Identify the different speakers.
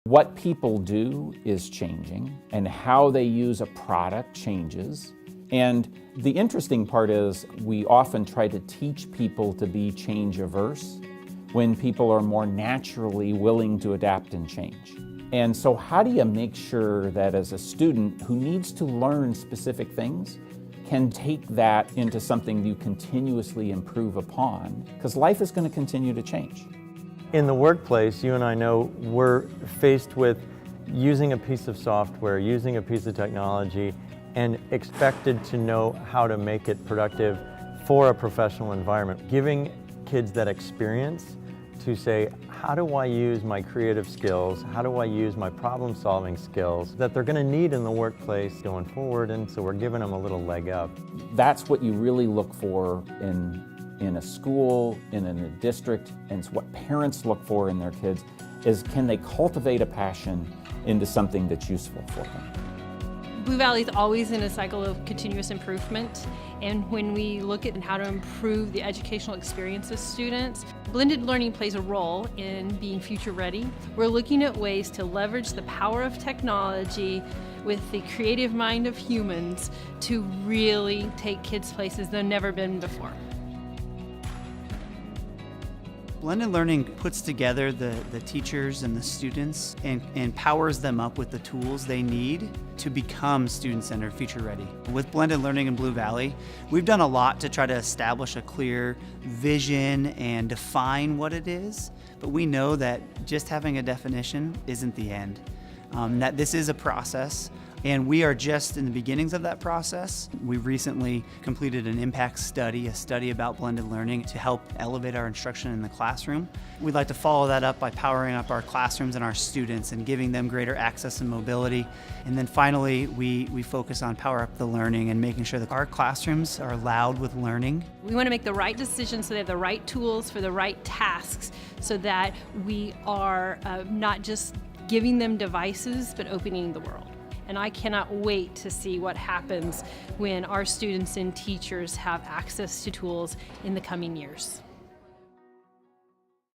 Speaker 1: What people do is changing, and how they use a product changes. And the interesting part is we often try to teach people to be change averse when people are more naturally willing to adapt and change. And so how do you make sure that as a student who needs to learn specific things can take that into something you continuously improve upon? Because life is going to continue to change.
Speaker 2: In the workplace, you and I know we're faced with using a piece of software, using a piece of technology, and expected to know how to make it productive for a professional environment. Giving kids that experience to say, how do I use my creative skills? How do I use my problem-solving skills that they're going to need in the workplace going forward? And so we're giving them a little leg up.
Speaker 1: That's what you really look for in a school, in a district, and it's what parents look for in their kids, is can they cultivate a passion into something that's useful for them.
Speaker 3: Blue Valley is always in a cycle of continuous improvement, and when we look at how to improve the educational experience of students, blended learning plays a role in being future ready. We're looking at ways to leverage the power of technology with the creative mind of humans to really take kids places they've never been before.
Speaker 4: Blended learning puts together the teachers and the students and powers them up with the tools they need to become student-centered, future-ready. With blended learning in Blue Valley, we've done a lot to try to establish a clear vision and define what it is, but we know that just having a definition isn't the end. That this is a process, and we are just in the beginnings of that process. We recently completed an impact study, a study about blended learning to help elevate our instruction in the classroom. We'd like to follow that up by powering up our classrooms and our students and giving them greater access and mobility. And then finally, we focus on power up the learning and making sure that our classrooms are loud with learning.
Speaker 3: We want to make the right decisions so they have the right tools for the right tasks so that we are not just giving them devices, but opening the world. And I cannot wait to see what happens when our students and teachers have access to tools in the coming years.